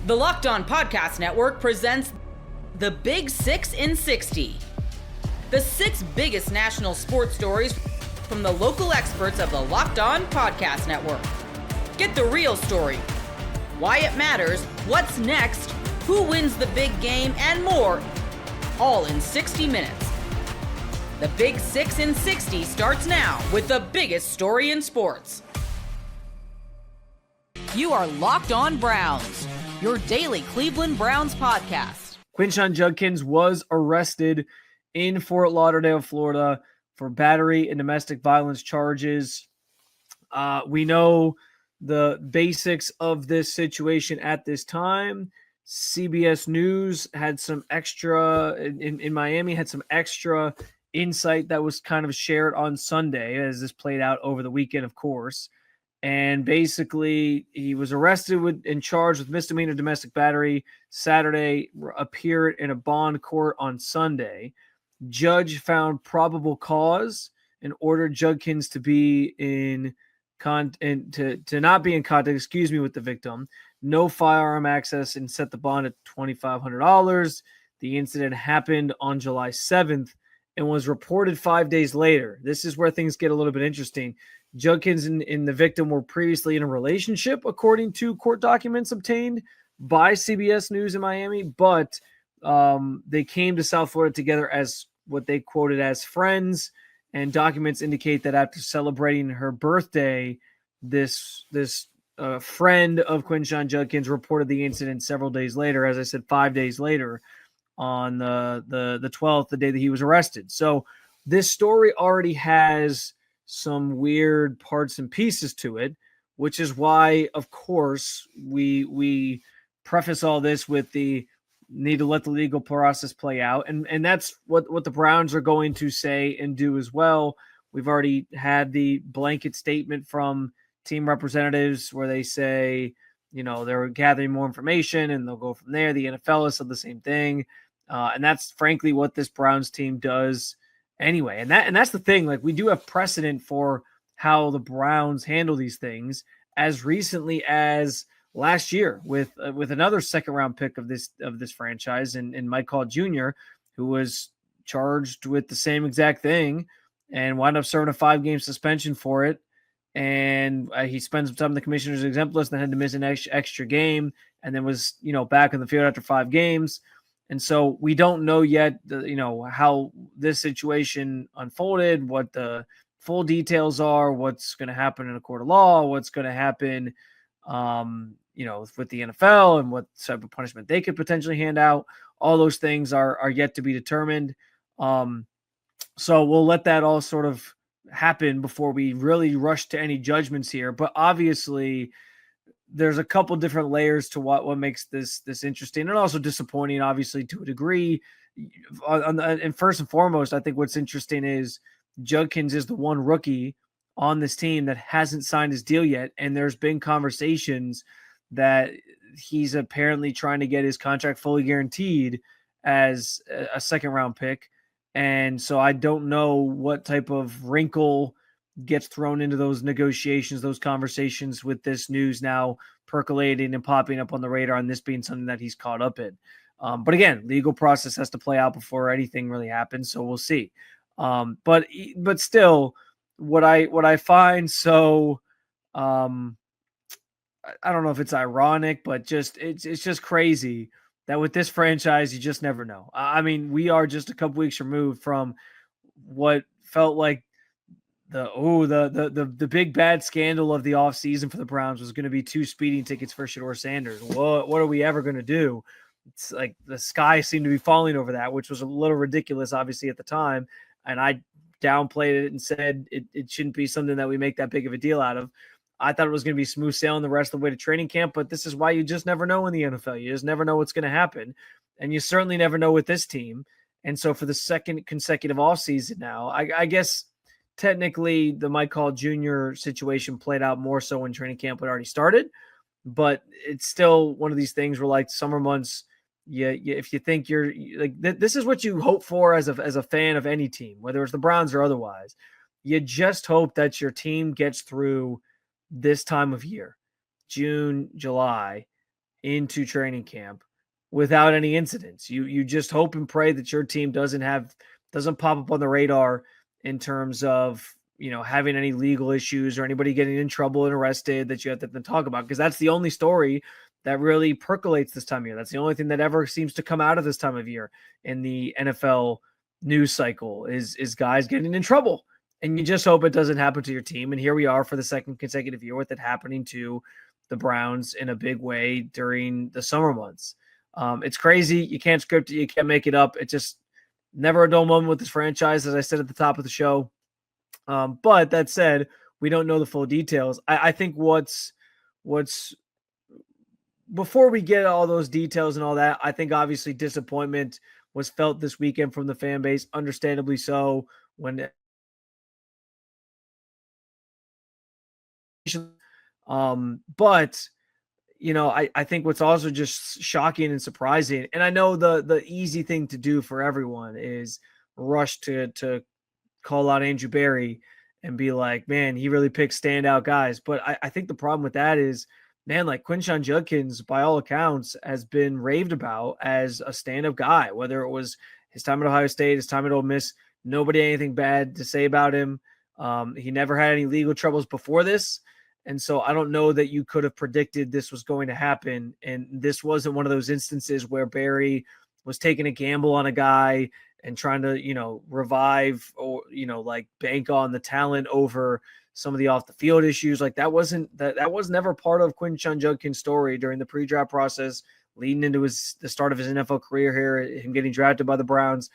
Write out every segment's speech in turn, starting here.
The Locked On Podcast Network presents the Big 6 in 60. The 6 biggest national sports stories from the local experts of the Locked On Podcast Network. Get the real story, why it matters, what's next, who wins the big game, and more, all in 60 minutes. The Big 6 in 60 starts now with the biggest story in sports. You are Locked On Browns, your daily Cleveland Browns podcast. Quinshon Judkins was arrested in Fort Lauderdale, Florida for battery and domestic violence charges. We know the basics of this situation at this time. CBS News had some extra, in Miami, had some extra insight that was kind of shared on Sunday as this played out over the weekend, of course. And basically, he was arrested and charged with misdemeanor domestic battery Saturday, appeared in a bond court on Sunday. Judge found probable cause and ordered Judkins to be to not be in contact, with the victim. No firearm access, and set the bond at $2,500. The incident happened on July 7th and was reported 5 days later. This is where things get a little bit interesting. Judkins and the victim were previously in a relationship, according to court documents obtained by CBS News in Miami, but they came to South Florida together as what they quoted as friends, and documents indicate that after celebrating her birthday, this friend of Quinshon Judkins reported the incident several days later, as I said, 5 days later, on the 12th, the day that he was arrested. So this story already has some weird parts and pieces to it, which is why, of course, we preface all this with the need to let the legal process play out. And that's what the Browns are going to say and do as well. We've already had the blanket statement from team representatives where they say, they're gathering more information and they'll go from there. The NFL has said the same thing. And that's frankly what this Browns team does anyway. And that's the thing. Like, we do have precedent for how the Browns handle these things as recently as last year with another second round pick of this franchise and Mike Hall Jr., who was charged with the same exact thing and wound up serving a 5-game suspension for it. And he spent some time in the commissioner's exempt list and had to miss an extra game, and then was, back in the field after 5 games. And so we don't know yet, how this situation unfolded, what the full details are, what's going to happen in a court of law, what's going to happen, with the NFL and what type of punishment they could potentially hand out. All those things are yet to be determined. So we'll let that all sort of happen before we really rush to any judgments here. But obviously, there's a couple different layers to what makes this interesting and also disappointing, obviously, to a degree. And first and foremost, I think what's interesting is Judkins is the one rookie on this team that hasn't signed his deal yet. And there's been conversations that he's apparently trying to get his contract fully guaranteed as a second round pick. And so I don't know what type of wrinkle gets thrown into those negotiations, those conversations with this news now percolating and popping up on the radar, and this being something that he's caught up in. But again, legal process has to play out before anything really happens, so we'll see. But still, what I find so I don't know if it's ironic, but it's just crazy that with this franchise, you just never know. I mean, we are just a couple weeks removed from what felt like the big bad scandal of the offseason for the Browns was going to be 2 speeding tickets for Shedeur Sanders. What are we ever going to do? It's like the sky seemed to be falling over that, which was a little ridiculous, obviously, at the time. And I downplayed it and said it shouldn't be something that we make that big of a deal out of. I thought it was going to be smooth sailing the rest of the way to training camp, but this is why you just never know in the NFL. You just never know what's going to happen. And you certainly never know with this team. And so for the second consecutive offseason now, I guess technically the Mike Hall Jr. situation played out more so when training camp had already started, but it's still one of these things where, like, summer months, if you think you're like, this is what you hope for as a fan of any team, whether it's the Browns or otherwise. You just hope that your team gets through this time of year, June, July, into training camp without any incidents. You just hope and pray that your team doesn't pop up on the radar in terms of, having any legal issues or anybody getting in trouble and arrested that you have to then talk about, because that's the only story that really percolates this time of year. That's the only thing that ever seems to come out of this time of year in the NFL news cycle is guys getting in trouble. And you just hope it doesn't happen to your team. And here we are for the second consecutive year with it happening to the Browns in a big way during the summer months. It's crazy. You can't script it. You can't make it up. It's just never a dull moment with this franchise, as I said at the top of the show. But that said, we don't know the full details. I think what's before we get all those details and all that, I think obviously disappointment was felt this weekend from the fan base, understandably so. When but I think what's also just shocking and surprising, and I know the easy thing to do for everyone is rush to call out Andrew Berry and be like, man, he really picks standout guys. But I think the problem with that is, man, like Quinshon Judkins, by all accounts, has been raved about as a stand-up guy, whether it was his time at Ohio State, his time at Ole Miss. Nobody had anything bad to say about him. He never had any legal troubles before this. And so I don't know that you could have predicted this was going to happen. And this wasn't one of those instances where Barry was taking a gamble on a guy and trying to, revive or, like bank on the talent over some of the off the field issues. Like that was never part of Quinshon Judkins' story during the pre-draft process, leading into the start of his NFL career here, him getting drafted by the Browns.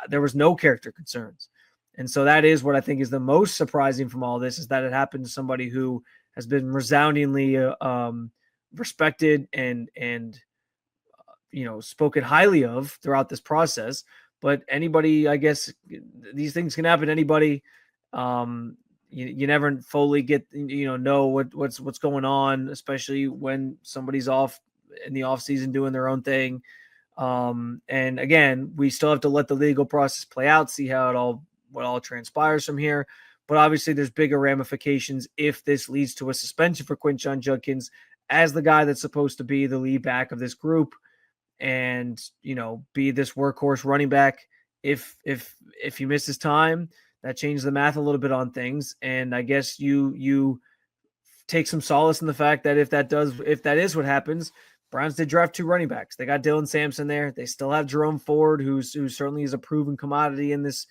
There was no character concerns. And so that is what I think is the most surprising from all this, is that it happened to somebody who has been resoundingly respected and spoken highly of throughout this process. But anybody, I guess, these things can happen to anybody. You never fully get, know what's going on, especially when somebody's off in the off season doing their own thing. And again, we still have to let the legal process play out, see what all transpires from here. But obviously there's bigger ramifications if this leads to a suspension for Quinshon Judkins as the guy that's supposed to be the lead back of this group and, be this workhorse running back. If he misses time, that changes the math a little bit on things. And I guess you take some solace in the fact that if that is what happens, Browns did draft 2 running backs. They got Dylan Sampson there. They still have Jerome Ford, who certainly is a proven commodity in this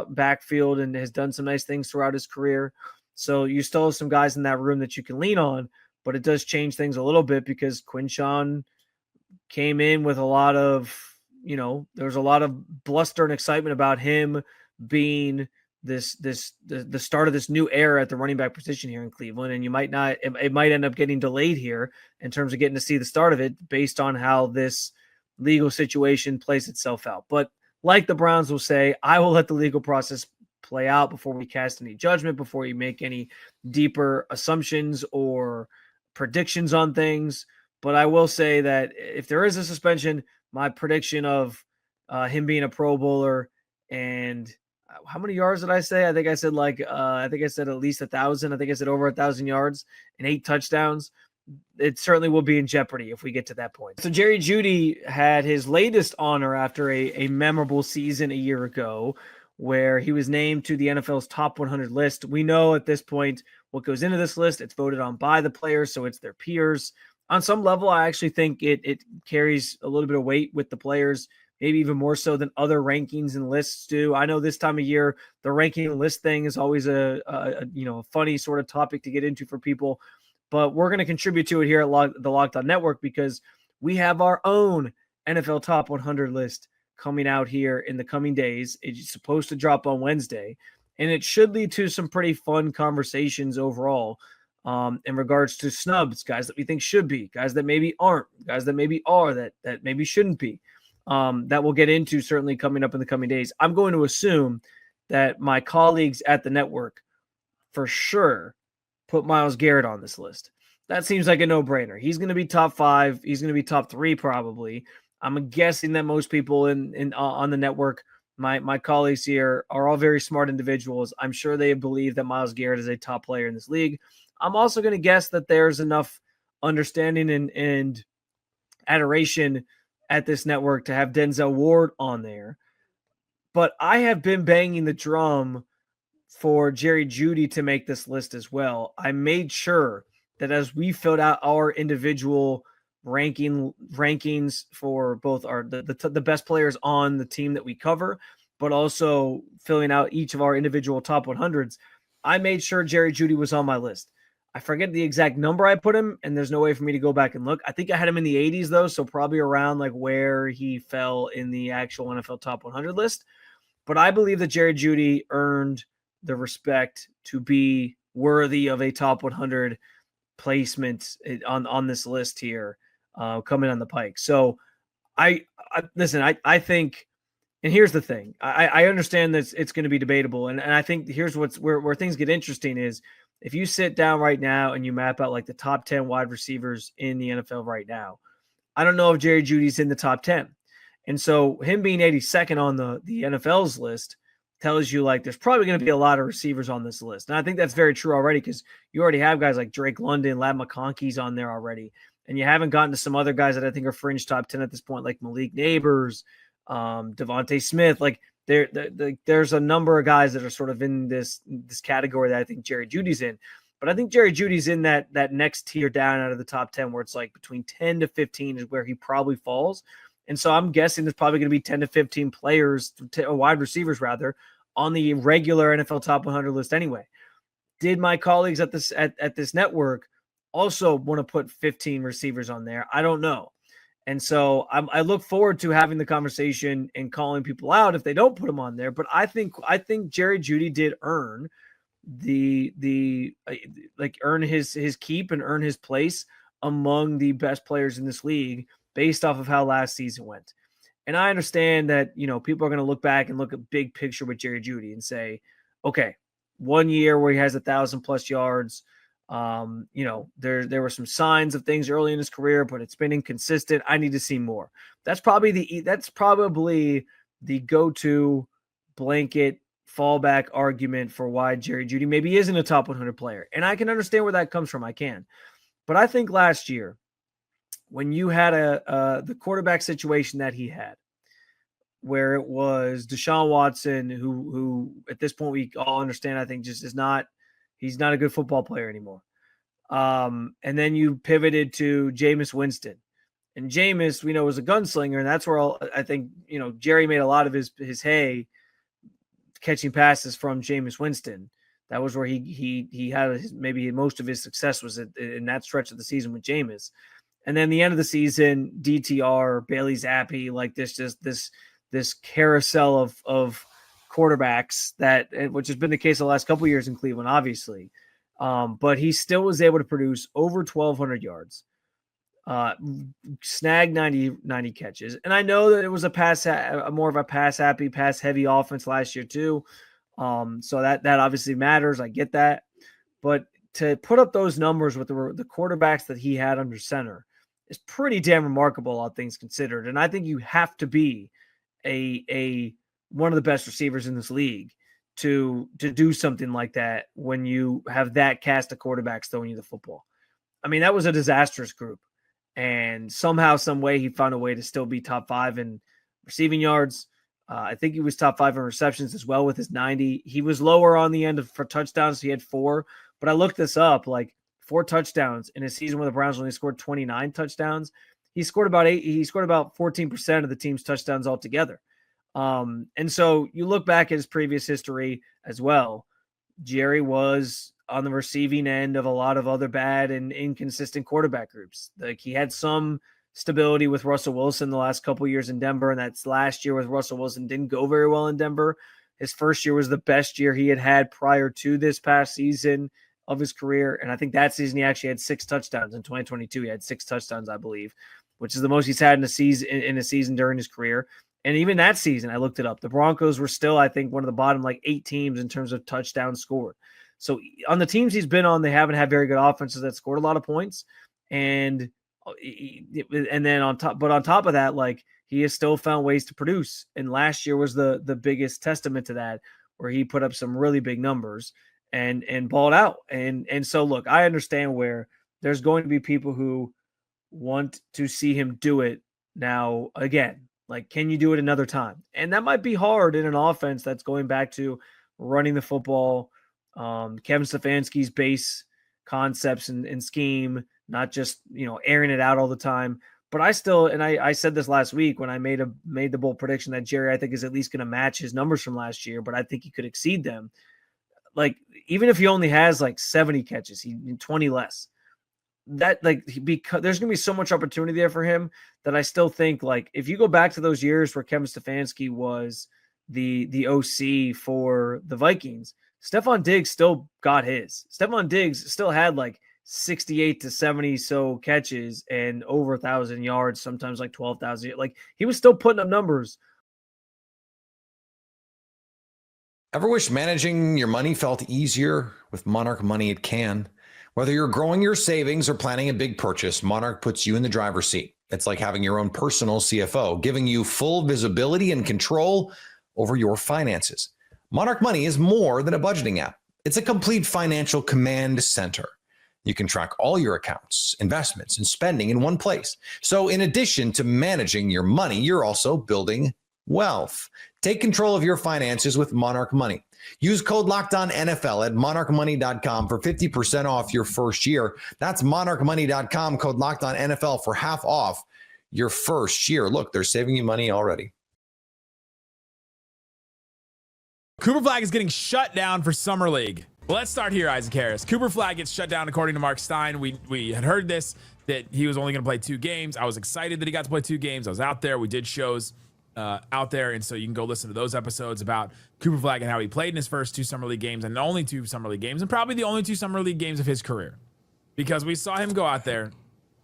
backfield and has done some nice things throughout his career. So you still have some guys in that room that you can lean on, but it does change things a little bit because Quinshon came in with a lot of, there's a lot of bluster and excitement about him being the start of this new era at the running back position here in Cleveland. And it might end up getting delayed here in terms of getting to see the start of it based on how this legal situation plays itself out. But like the Browns will say, I will let the legal process play out before we cast any judgment, before you make any deeper assumptions or predictions on things. But I will say that if there is a suspension, my prediction of him being a Pro Bowler and how many yards did I say? I think I said at least 1,000. I think I said over 1,000 yards and 8 touchdowns. It certainly will be in jeopardy if we get to that point. So Jerry Jeudy had his latest honor after a memorable season a year ago where he was named to the NFL's top 100 list. We know at this point what goes into this list. It's voted on by the players, so it's their peers. On some level, I actually think it carries a little bit of weight with the players, maybe even more so than other rankings and lists do. I know this time of year, the ranking and list thing is always a funny sort of topic to get into for people. But we're going to contribute to it here at the Locked On Network because we have our own NFL Top 100 list coming out here in the coming days. It's supposed to drop on Wednesday, and it should lead to some pretty fun conversations overall in regards to snubs, guys that we think should be, guys that maybe aren't, guys that maybe are, that maybe shouldn't be, that we'll get into certainly coming up in the coming days. I'm going to assume that my colleagues at the network for sure put Myles Garrett on this list. That seems like a no-brainer. He's going to be top 5. He's going to be top 3 probably. I'm guessing that most people on the network, my colleagues here, are all very smart individuals. I'm sure they believe that Myles Garrett is a top player in this league. I'm also going to guess that there's enough understanding and adoration at this network to have Denzel Ward on there. But I have been banging the drum for Jerry Jeudy to make this list as well. I made sure that as we filled out our individual rankings for both the best players on the team that we cover, but also filling out each of our individual top 100s, I made sure Jerry Jeudy was on my list. I forget the exact number I put him, and there's no way for me to go back and look. I think I had him in the 80s, though, so probably around like where he fell in the actual NFL top 100 list. But I believe that Jerry Jeudy earned the respect to be worthy of a top 100 placement on this list here coming on the pike. So I I think, and here's the thing. I understand that it's going to be debatable. And I think here's where things get interesting is if you sit down right now and you map out like the top 10 wide receivers in the NFL right now, I don't know if Jerry Jeudy's in the top 10. And so him being 82nd on the NFL's list tells you like there's probably going to be a lot of receivers on this list. And I think that's very true already because you already have guys like Drake London, Lad McConkey's on there already. And you haven't gotten to some other guys that I think are fringe top 10 at this point, like Malik Neighbors, Devontae Smith. Like there's a number of guys that are sort of in this category that I think Jerry Jeudy's in. But I think Jerry Jeudy's in that next tier down out of the top 10 where it's like between 10 to 15 is where he probably falls. And so I'm guessing there's probably going to be 10 to 15 players, wide receivers rather, on the regular NFL top 100 list anyway. Did my colleagues at this network also want to put 15 receivers on there? I don't know. And so I look forward to having the conversation and calling people out if they don't put them on there. But I think Jerry Jeudy did earn earn his keep and earn his place among the best players in this league based off of how last season went. And I understand that, people are going to look back and look at big picture with Jerry Jeudy and say, okay, 1 year where he has 1,000+ yards. There were some signs of things early in his career, but it's been inconsistent. I need to see more. That's probably the go-to blanket fallback argument for why Jerry Jeudy maybe isn't a top 100 player. And I can understand where that comes from. I can. But I think last year, when you had the quarterback situation that he had, where it was Deshaun Watson, who at this point we all understand, I think just he's not a good football player anymore. And then you pivoted to Jameis Winston. And Jameis, we know, was a gunslinger, and that's where I think, Jerry made a lot of his hay catching passes from Jameis Winston. That was where he had maybe most of his success was in that stretch of the season with Jameis. And then the end of the season, DTR, Bailey Zappi, like this carousel of quarterbacks which has been the case the last couple of years in Cleveland, obviously. But he still was able to produce over 1,200 yards, snag 90 catches. And I know that it was more of a pass-happy, pass-heavy offense last year too. So that obviously matters. I get that. But to put up those numbers with the quarterbacks that he had under center is pretty damn remarkable, all things considered. And I think you have to be a one of the best receivers in this league to do something like that when you have that cast of quarterbacks throwing you the football. I mean, that was a disastrous group. And somehow, some way, he found a way to still be top 5 in receiving yards. I think he was top 5 in receptions as well with his 90. He was lower on the end for touchdowns. He had 4. But I looked this up, like 4 touchdowns in a season where the Browns only scored 29 touchdowns. He scored about 14% of the team's touchdowns altogether. And so you look back at his previous history as well. Jerry was on the receiving end of a lot of other bad and inconsistent quarterback groups. Like he had some stability with Russell Wilson the last couple of years in Denver, and that's last year with Russell Wilson didn't go very well in Denver. His first year was the best year he had prior to this past season of his career. And I think that season he actually had 6 touchdowns. In 2022, he had 6 touchdowns, I believe, which is the most he's had in a season during his career. And even that season, I looked it up. The Broncos were still, I think, one of the bottom 8 teams in terms of touchdowns scored. So on the teams he's been on, they haven't had very good offenses that scored a lot of points. And then on top of that, he has still found ways to produce. And last year was the biggest testament to that, where he put up some really big numbers and balled out. And so look, I understand where there's going to be people who want to see him do it now again. Like, can you do it another time? And that might be hard in an offense that's going back to running the football, Kevin Stefanski's base concepts and scheme, not just, airing it out all the time. But I still, and I said this last week when I made the bold prediction that Jerry, I think, is at least going to match his numbers from last year, but I think he could exceed them. Like, even if he only has like 70 catches, 20 less, that because there's going to be so much opportunity there for him that I still think, like, if you go back to those years where Kevin Stefanski was the OC for the Vikings, Stephon Diggs still got his. Stephon Diggs still had like 68 to 70 so catches and over 1,000 yards, sometimes like 12,000. Like, he was still putting up numbers. Ever wish managing your money felt easier? With Monarch Money, it can. Whether you're growing your savings or planning a big purchase, Monarch puts you in the driver's seat. It's like having your own personal CFO, giving you full visibility and control over your finances. Monarch Money is more than a budgeting app. It's a complete financial command center. You can track all your accounts, investments, and spending in one place. So in addition to managing your money, you're also building wealth. Take control of your finances with Monarch Money. Use code LOCKEDONNFL at monarchmoney.com for 50% off your first year. That's monarchmoney.com, code LOCKEDONNFL for half off your first year. Look, they're saving you money already. Cooper Flagg is getting shut down for Summer League. Well, let's start here, Isaac Harris. Cooper Flagg gets shut down according to Mark Stein. We had heard this, that he was only going to play 2 games. I was excited that he got to play 2 games. I was out there. We did shows out there, and so you can go listen to those episodes about Cooper Flagg and how he played in his first 2 Summer League games, and only 2 Summer League games, and probably the only 2 Summer League games of his career, because we saw him go out there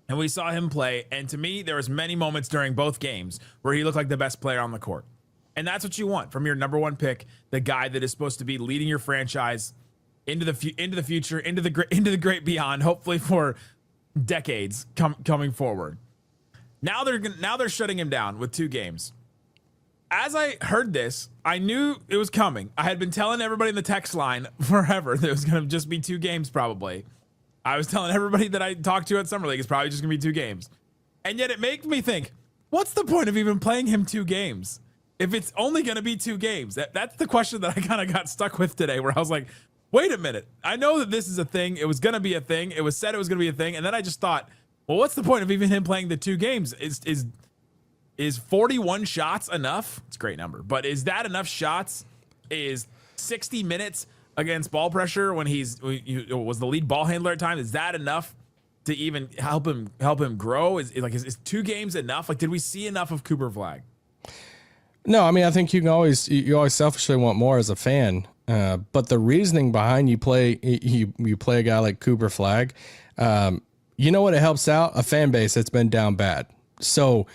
and we saw him play, and to me, there was many moments during both games where he looked like the best player on the court. And that's what you want from your number 1 pick, the guy that is supposed to be leading your franchise into the future, into the great beyond, hopefully for decades coming forward. Now they're shutting him down with 2 games. As I heard this, I knew it was coming. I had been telling everybody in the text line forever that it was going to just be 2 games probably. I was telling everybody that I talked to at Summer League it's probably just going to be 2 games. And yet it made me think, what's the point of even playing him 2 games? If it's only going to be 2 games, that's the question that I kind of got stuck with today, where I was like, wait a minute. I know that this is a thing. It was going to be a thing. It was said it was going to be a thing. And then I just thought, well, what's the point of even him playing the 2 games? Is 41 shots enough? It's a great number, but is that enough shots? Is 60 minutes against ball pressure when he was the lead ball handler at times? Is that enough to even help him grow? Is 2 games enough? Like, did we see enough of Cooper Flagg? No, I mean, I think you always selfishly want more as a fan. But the reasoning behind you play a guy like Cooper Flagg, you know what, it helps out a fan base that's been down bad. So,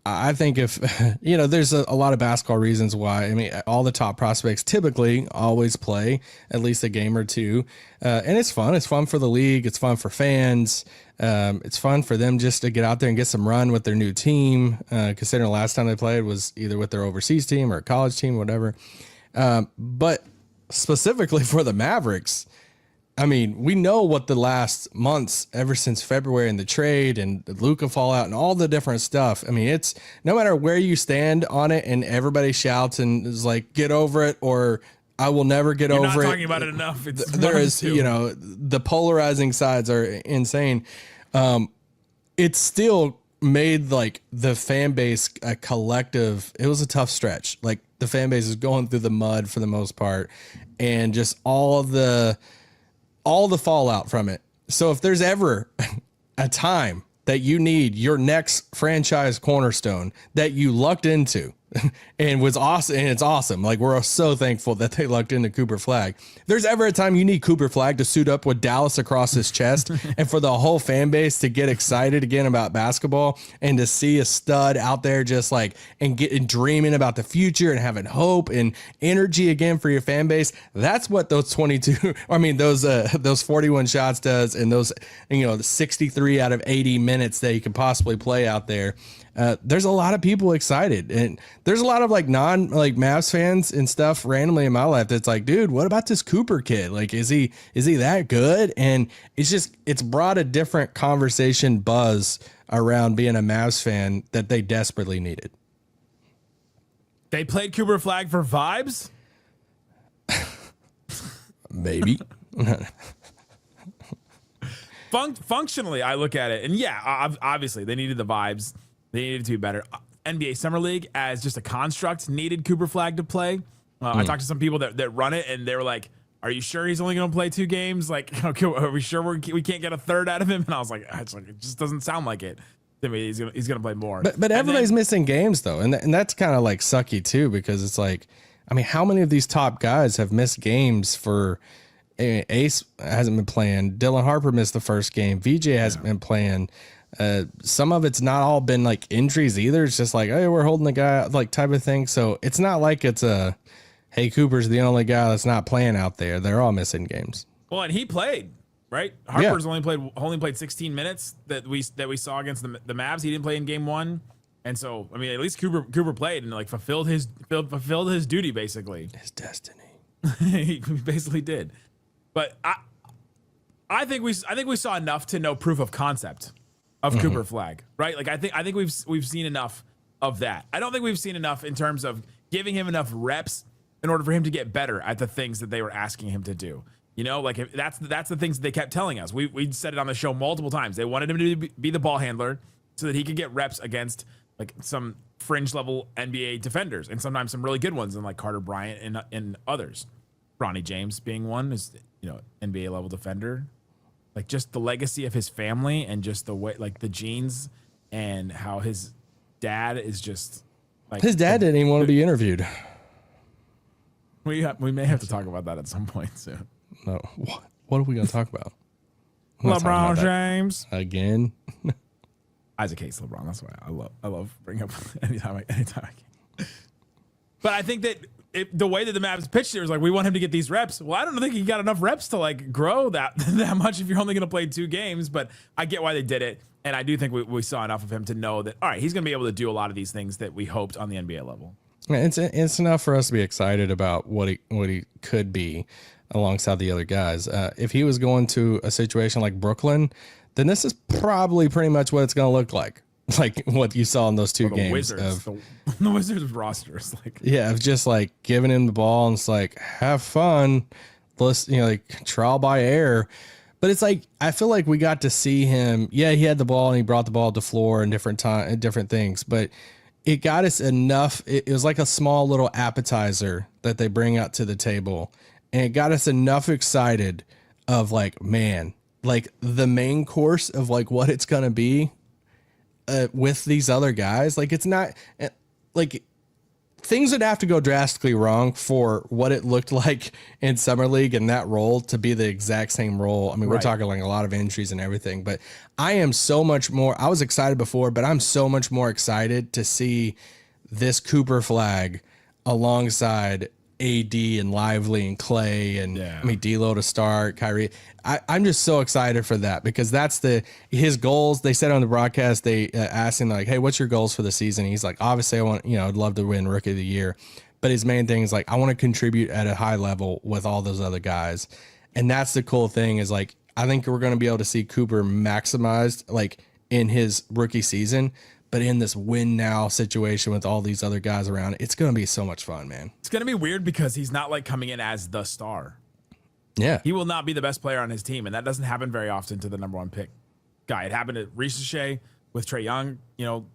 I think if, there's a lot of basketball reasons why. I mean, all the top prospects typically always play at least a game or 2. And it's fun. It's fun for the league. It's fun for fans. It's fun for them just to get out there and get some run with their new team. Considering the last time they played was either with their overseas team or a college team, whatever. But specifically for the Mavericks, I mean, we know what the last months, ever since February and the trade and the Luka fallout and all the different stuff. I mean, it's no matter where you stand on it and everybody shouts and is like, get over it, or I will never get over it. You're not talking about it enough. There is, the polarizing sides are insane. It's still made like the fan base a collective. It was a tough stretch. Like, the fan base is going through the mud for the most part, and just all the fallout from it. So if there's ever a time that you need your next franchise cornerstone that you lucked into and was awesome, and it's awesome. Like, we're so thankful that they lucked into Cooper Flagg. If there's ever a time you need Cooper Flagg to suit up with Dallas across his chest and for the whole fan base to get excited again about basketball and to see a stud out there just like and dreaming about the future and having hope and energy again for your fan base, that's what those 41 shots does, and those, the 63 out of 80 minutes that you can possibly play out there. There's a lot of people excited, and there's a lot of like Mavs fans and stuff randomly in my life that's like, dude, what about this Cooper kid? Like, is he that good? And it's brought a different conversation buzz around being a Mavs fan that they desperately needed. They played Cooper Flagg for vibes? Maybe. Functionally, I look at it, and yeah, obviously they needed the vibes. They needed to be better. NBA Summer League, as just a construct, needed Cooper Flagg to play. I talked to some people that run it, and they were like, "Are you sure he's only going to play 2 games? Like, okay, are we sure we can't get a third out of him?" And I was like, it just doesn't sound like it to me. He's gonna play more. But everybody's missing games though, and that's kind of like sucky too, because it's like, I mean, how many of these top guys have missed games for? Ace hasn't been playing. Dylan Harper missed the first game. VJ hasn't been playing. Some of it's not all been like injuries either. It's just like, hey, we're holding the guy, like type of thing. So it's not like it's hey, Cooper's the only guy that's not playing out there. They're all missing games. Well, and he played, right? Harper's only played 16 minutes that we saw against the Mavs. He didn't play in game 1. And so, I mean, at least Cooper played and like fulfilled his duty, basically. His destiny. He basically did. But I think we saw enough to know proof of concept of Cooper Flagg, right? Like I think we've seen enough of that. I don't think we've seen enough in terms of giving him enough reps in order for him to get better at the things that they were asking him to do. You know, like if that's the things that they kept telling us. We said it on the show multiple times. They wanted him to be the ball handler so that he could get reps against like some fringe level NBA defenders and sometimes some really good ones, and like Carter Bryant and others. Bronny James being one is, you know, NBA level defender. Like just the legacy of his family and just the way, like the genes and how his dad is just like his dad didn't even want to be interviewed. We may have to talk about that at some point soon. No, what are we gonna talk about? LeBron James again. Isaac hates LeBron. That's why I love bringing up anytime I can. But I think that the way that the Mavs pitched it was like, we want him to get these reps. Well, I don't think he got enough reps to like grow that much if you're only going to play 2 games, but I get why they did it. And I do think we saw enough of him to know that, all right, he's going to be able to do a lot of these things that we hoped on the NBA level. It's enough for us to be excited about what he could be alongside the other guys. If he was going to a situation like Brooklyn, then this is probably pretty much what it's going to look like what you saw in those 2 games. Wizards, the Wizards rosters, like of just like giving him the ball and it's like, have fun, let's, you know, like trial by error. But it's like, I feel like we got to see him. Yeah, he had the ball and he brought the ball to the floor and different things, but it got us enough. It was like a small little appetizer that they bring out to the table, and it got us enough excited of like, man, like the main course of like what it's gonna be. With these other guys, like it's not like things would have to go drastically wrong for what it looked like in Summer League and that role to be the exact same role. I mean, we're talking like a lot of injuries and everything, but I am so much more. I was excited before, but I'm so much more excited to see this Cooper Flagg alongside AD and Lively and Clay and I mean D'Lo to start, Kyrie. I'm just so excited for that because that's his goals. They said on the broadcast, they asked him like, "Hey, what's your goals for the season?" He's like, "Obviously, I'd love to win Rookie of the Year, but his main thing is like, I want to contribute at a high level with all those other guys." And that's the cool thing is like, I think we're going to be able to see Cooper maximized like in his rookie season. But in this win now situation with all these other guys around, it's going to be so much fun, man. It's going to be weird because he's not like coming in as the star. Yeah. He will not be the best player on his team. And that doesn't happen very often to the number 1 pick guy. It happened at Ricochet with Trae Young,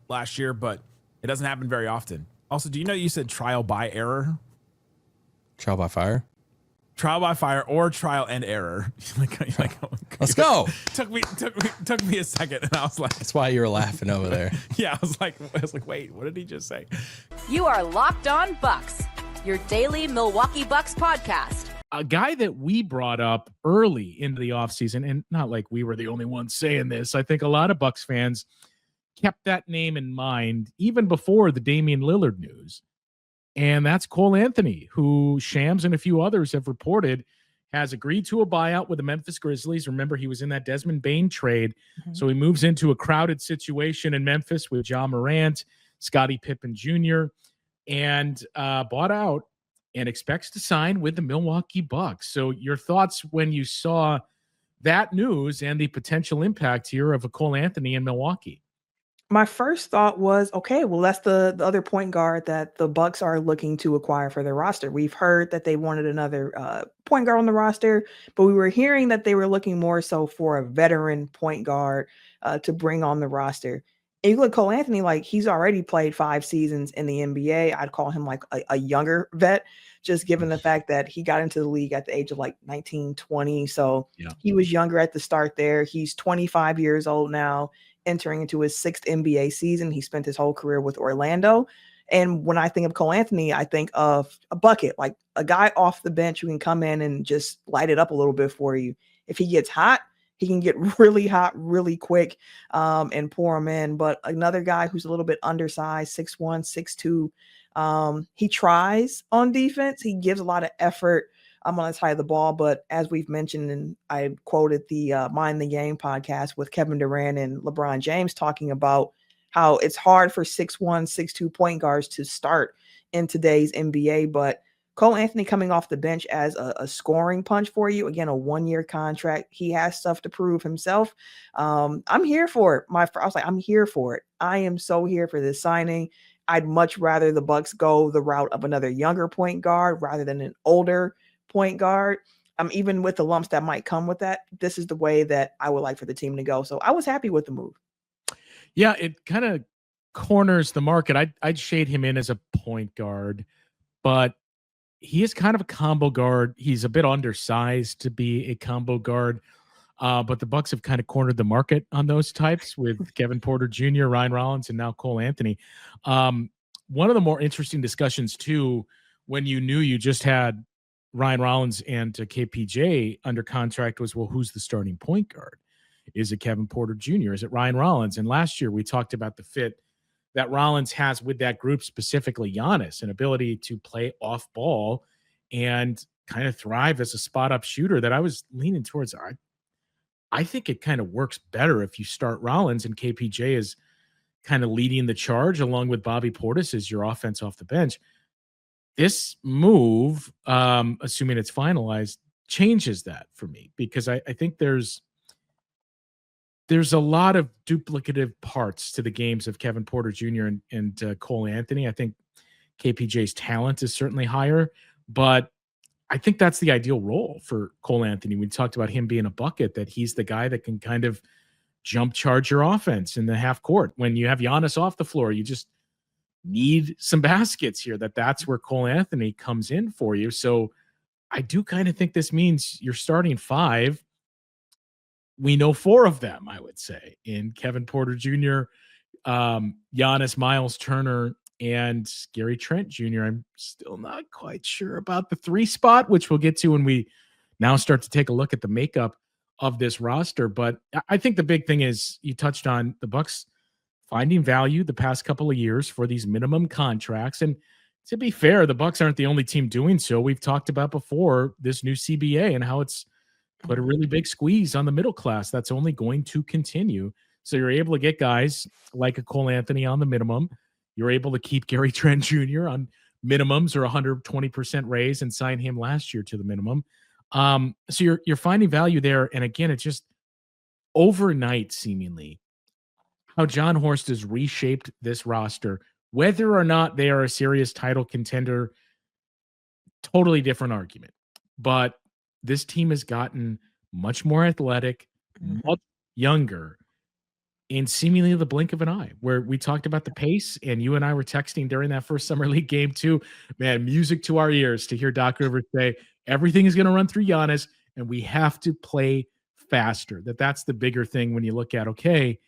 last year, but it doesn't happen very often. Also, do you know you said trial by error? Trial by fire? Trial by fire or trial and error. Let's go. Took me a second, and I was like, that's why you were laughing over there. Yeah, I was like, wait, what did he just say? You are Locked On Bucks, your daily Milwaukee Bucks podcast. A guy that we brought up early into the offseason, and not like we were the only ones saying this. I think a lot of Bucks fans kept that name in mind even before the Damian Lillard news. And that's Cole Anthony, who Shams and a few others have reported has agreed to a buyout with the Memphis Grizzlies. Remember, he was in that Desmond Bane trade. Mm-hmm. So he moves into a crowded situation in Memphis with Ja Morant, Scottie Pippen Jr., and bought out and expects to sign with the Milwaukee Bucks. So your thoughts when you saw that news and the potential impact here of a Cole Anthony in Milwaukee? My first thought was, okay, well, that's the other point guard that the Bucks are looking to acquire for their roster. We've heard that they wanted another point guard on the roster, but we were hearing that they were looking more so for a veteran point guard to bring on the roster. And you look at Cole Anthony, like he's already played 5 seasons in the NBA. I'd call him like a younger vet, just given the fact that he got into the league at the age of like 19, 20. So he was younger at the start there. He's 25 years old now, entering into his 6th NBA season. He spent his whole career with Orlando. And when I think of Cole Anthony, I think of a bucket, like a guy off the bench who can come in and just light it up a little bit for you. If he gets hot, he can get really hot really quick and pour him in. But another guy who's a little bit undersized, 6'1", 6'2". He tries on defense. He gives a lot of effort on the side of the ball. But as we've mentioned, and I quoted the Mind the Game podcast with Kevin Durant and LeBron James talking about how it's hard for 6'1", 6'2" point guards to start in today's NBA. But Cole Anthony coming off the bench as a scoring punch for you. Again, a 1-year contract. He has stuff to prove himself. I'm here for it. I was like, I'm here for it. I am so here for this signing. I'd much rather the Bucks go the route of another younger point guard rather than an older point guard. Even with the lumps that might come with that, this is the way that I would like for the team to go. So I was happy with the move. Yeah, it kind of corners the market. I'd shade him in as a point guard, but he is kind of a combo guard. He's a bit undersized to be a combo guard, but the Bucks have kind of cornered the market on those types with Kevin Porter Jr., Ryan Rollins, and now Cole Anthony. One of the more interesting discussions, too, when you knew you just had Ryan Rollins and KPJ under contract was, well, who's the starting point guard? Is it Kevin Porter Jr.? Is it Ryan Rollins? And last year we talked about the fit that Rollins has with that group, specifically Giannis, an ability to play off ball and kind of thrive as a spot up shooter that I was leaning towards. I think it kind of works better if you start Rollins and KPJ is kind of leading the charge along with Bobby Portis as your offense off the bench. This move, assuming it's finalized, changes that for me because I think there's a lot of duplicative parts to the games of Kevin Porter Jr. and Cole Anthony. I think KPJ's talent is certainly higher, but I think that's the ideal role for Cole Anthony. We talked about him being a bucket, that he's the guy that can kind of jump charge your offense in the half court. When you have Giannis off the floor, you just need some baskets here. That's where Cole Anthony comes in for you. So I do kind of think this means you're starting 5. We know 4 of them, I would say, in Kevin Porter Jr., Giannis, Miles Turner, and Gary Trent Jr. I'm still not quite sure about the 3 spot, which we'll get to when we now start to take a look at the makeup of this roster. But I think the big thing is you touched on the Bucks finding value the past couple of years for these minimum contracts. And to be fair, the Bucks aren't the only team doing so. We've talked about before this new CBA and how it's put a really big squeeze on the middle class. That's only going to continue. So you're able to get guys like a Cole Anthony on the minimum. You're able to keep Gary Trent Jr. on minimums or 120% raise and sign him last year to the minimum. So you're finding value there. And again, it's just overnight, seemingly, how John Horst has reshaped this roster, whether or not they are a serious title contender, totally different argument. But this team has gotten much more athletic, much younger, in seemingly the blink of an eye, where we talked about the pace, and you and I were texting during that first Summer League game too. Man, music to our ears to hear Doc Rivers say, everything is going to run through Giannis, and we have to play faster. That's the bigger thing when you look at, okay,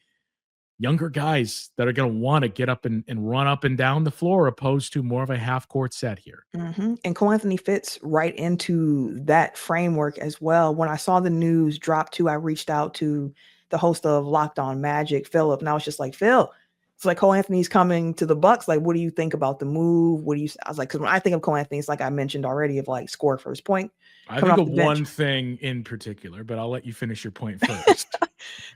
younger guys that are going to want to get up and run up and down the floor opposed to more of a half-court set here. And Cole Anthony fits right into that framework as well. When I saw the news drop too, I reached out to the host of Locked On Magic, Philip, and I was just like, Phil, it's like Cole Anthony's coming to the Bucks. Like, what do you think about the move? I was like, because when I think of Cole Anthony, it's like I mentioned already of like score first point. I think of one thing in particular, but I'll let you finish your point first.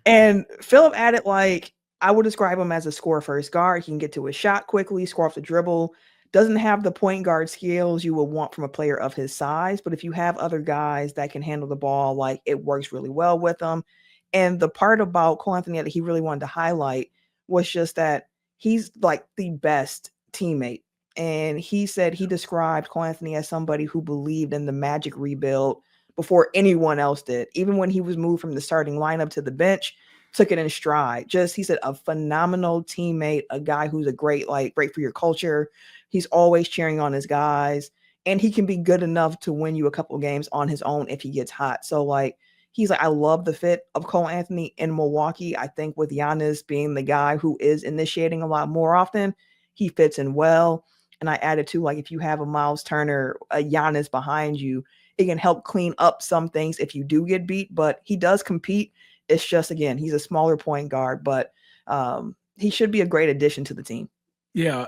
And Philip added, like, I would describe him as a score first guard. He can get to his shot quickly, score off the dribble, Doesn't have the point guard skills you would want from a player of his size, but if you have other guys that can handle the ball, like, it works really well with him. And the part about Cole Anthony that he really wanted to highlight was just that he's like the best teammate. And he said he described Cole Anthony as somebody who believed in the Magic rebuild before anyone else did. Even when he was moved from the starting lineup to the bench, took it in stride. Just, he said, a phenomenal teammate, a guy who's great for your culture. He's always cheering on his guys, and he can be good enough to win you a couple of games on his own if he gets hot. So, like, he's like, I love the fit of Cole Anthony in Milwaukee. I think with Giannis being the guy who is initiating a lot more often, he fits in well. And I added too, like, if you have a Miles Turner, a Giannis behind you, it can help clean up some things if you do get beat. But he does compete. It's just, again, he's a smaller point guard, but he should be a great addition to the team. Yeah,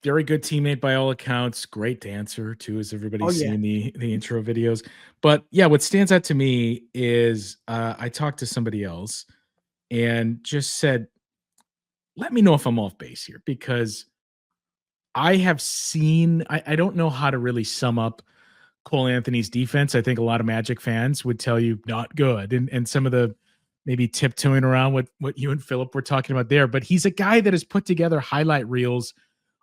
very good teammate by all accounts. Great dancer too, as everybody's seen the intro videos. But yeah, what stands out to me is I talked to somebody else and just said, let me know if I'm off base here, because I have seen, I don't know how to really sum up Cole Anthony's defense. I think a lot of Magic fans would tell you not good. And some of the maybe tiptoeing around what you and Philip were talking about there. But he's a guy that has put together highlight reels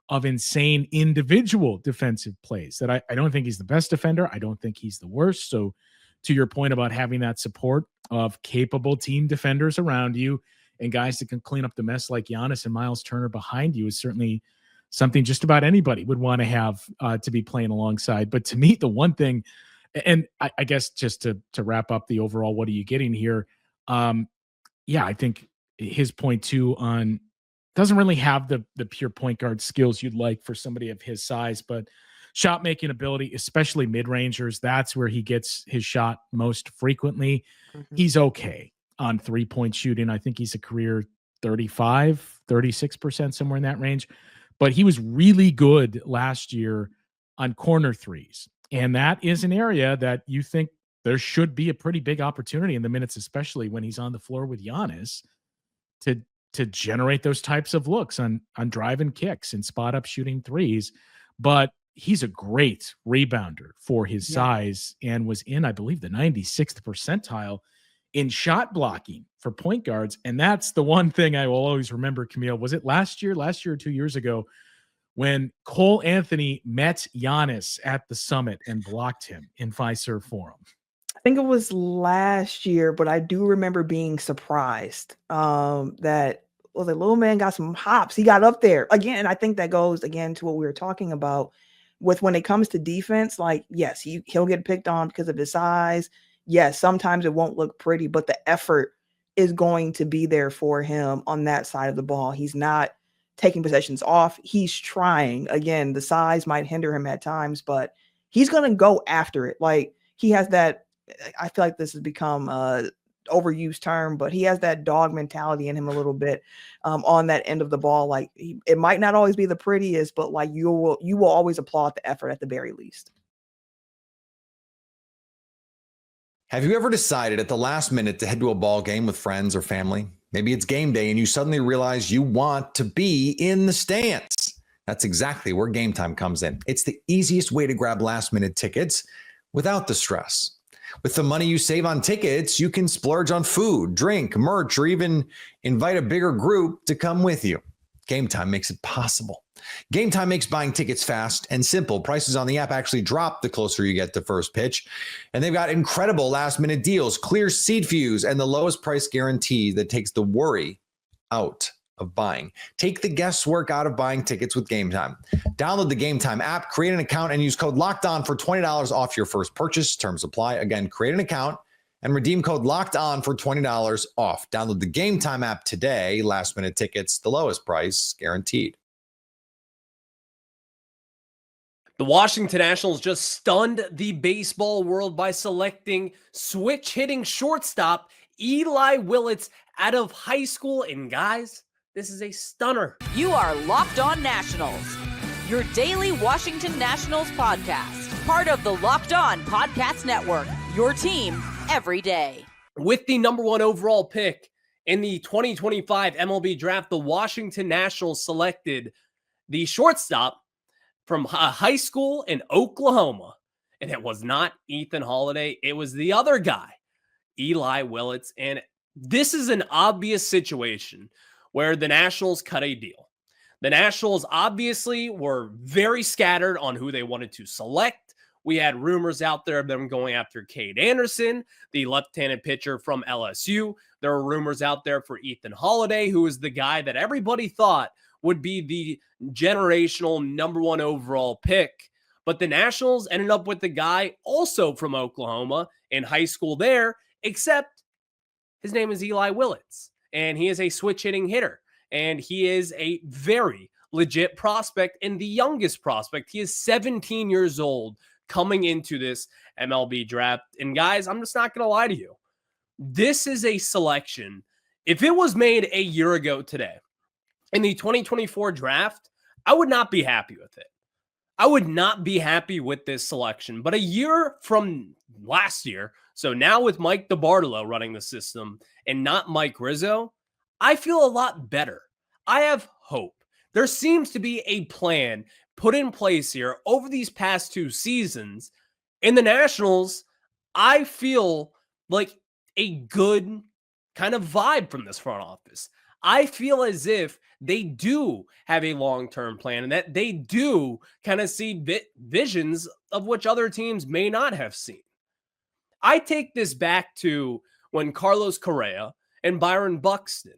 of insane individual defensive plays that I don't think he's the best defender. I don't think he's the worst. So to your point about having that support of capable team defenders around you and guys that can clean up the mess like Giannis and Miles Turner behind you is certainly something just about anybody would want to have to be playing alongside. But to me, the one thing, and I guess just to wrap up the overall, what are you getting here? I think his point too on doesn't really have the pure point guard skills you'd like for somebody of his size, but shot making ability, especially mid-rangers, that's where he gets his shot most frequently. Mm-hmm. He's okay on 3-point shooting. I think he's a career 36%, somewhere in that range. But he was really good last year on corner threes. And that is an area that you think there should be a pretty big opportunity in the minutes, especially when he's on the floor with Giannis, to generate those types of looks on driving kicks and spot up shooting threes. But he's a great rebounder for his size and was in, I believe, the 96th percentile in shot blocking for point guards. And that's the one thing I will always remember, Camille. Was it last year or 2 years ago when Cole Anthony met Giannis at the summit and blocked him in Fiserv Forum? I think it was last year, but I do remember being surprised that the little man got some hops. He got up there again. And I think that goes again to what we were talking about with when it comes to defense. Like, yes, he'll get picked on because of his size. Yes, sometimes it won't look pretty, but the effort is going to be there for him on that side of the ball. He's not taking possessions off. He's trying. Again, the size might hinder him at times, but he's going to go after it. Like, he has that, I feel like this has become a overused term, but he has that dog mentality in him a little bit on that end of the ball. Like, it might not always be the prettiest, but like you will always applaud the effort at the very least. Have you ever decided at the last minute to head to a ball game with friends or family? Maybe it's game day and you suddenly realize you want to be in the stands. That's exactly where Gametime comes in. It's the easiest way to grab last minute tickets without the stress. With the money you save on tickets, you can splurge on food, drink, merch, or even invite a bigger group to come with you. Gametime makes it possible. Gametime makes buying tickets fast and simple. Prices on the app actually drop the closer you get to first pitch. And they've got incredible last-minute deals, clear seat views, and the lowest price guarantee that takes the worry out of buying. Take the guesswork out of buying tickets with Gametime. Download the Gametime app, create an account, and use code LOCKEDON for $20 off your first purchase. Terms apply. Again, create an account and redeem code LOCKEDON for $20 off. Download the Gametime app today. Last-minute tickets, the lowest price guaranteed. The Washington Nationals just stunned the baseball world by selecting switch-hitting shortstop Eli Willits out of high school. And guys, this is a stunner. You are Locked On Nationals, your daily Washington Nationals podcast. Part of the Locked On Podcast Network, your team every day. With the number one overall pick in the 2025 MLB draft, the Washington Nationals selected the shortstop from a high school in Oklahoma. And it was not Ethan Holiday. It was the other guy, Eli Willits. And this is an obvious situation where the Nationals cut a deal. The Nationals obviously were very scattered on who they wanted to select. We had rumors out there of them going after Cade Anderson, the left-handed pitcher from LSU. There were rumors out there for Ethan Holiday, who is the guy that everybody thought would be the generational number 1 overall pick. But the Nationals ended up with the guy also from Oklahoma in high school there, except his name is Eli Willits, and he is a switch-hitting hitter, and he is a very legit prospect and the youngest prospect. He is 17 years old coming into this MLB draft. And guys, I'm just not going to lie to you. This is a selection. If it was made a year ago today in the 2024 draft, I would not be happy with it. I would not be happy with this selection. But a year from last year, so now with Mike DiBartolo running the system and not Mike Rizzo, I feel a lot better. I have hope. There seems to be a plan put in place here over these past 2 seasons. In the Nationals, I feel like a good kind of vibe from this front office. I feel as if they do have a long-term plan and that they do kind of see visions of which other teams may not have seen. I take this back to when Carlos Correa and Byron Buxton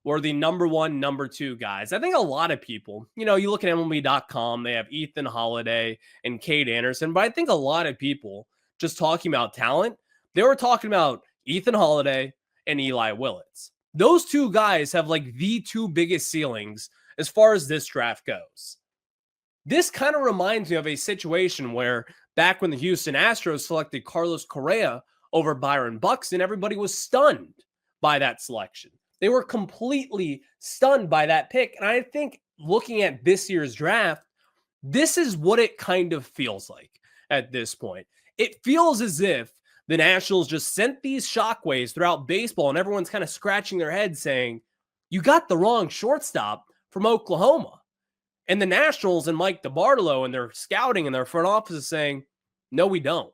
were the number 1, number 2 guys. I think a lot of people, you look at MLB.com, they have Ethan Holiday and Cade Anderson, but I think a lot of people just talking about talent, they were talking about Ethan Holiday and Eli Willits. Those 2 guys have like the 2 biggest ceilings as far as this draft goes. This kind of reminds me of a situation where back when the Houston Astros selected Carlos Correa over Byron Buxton, everybody was stunned by that selection. They were completely stunned by that pick. And I think looking at this year's draft, this is what it kind of feels like at this point. It feels as if the Nationals just sent these shockwaves throughout baseball and everyone's kind of scratching their head saying, you got the wrong shortstop from Oklahoma. And the Nationals and Mike DiBartolo and their scouting and their front office is saying, no, we don't.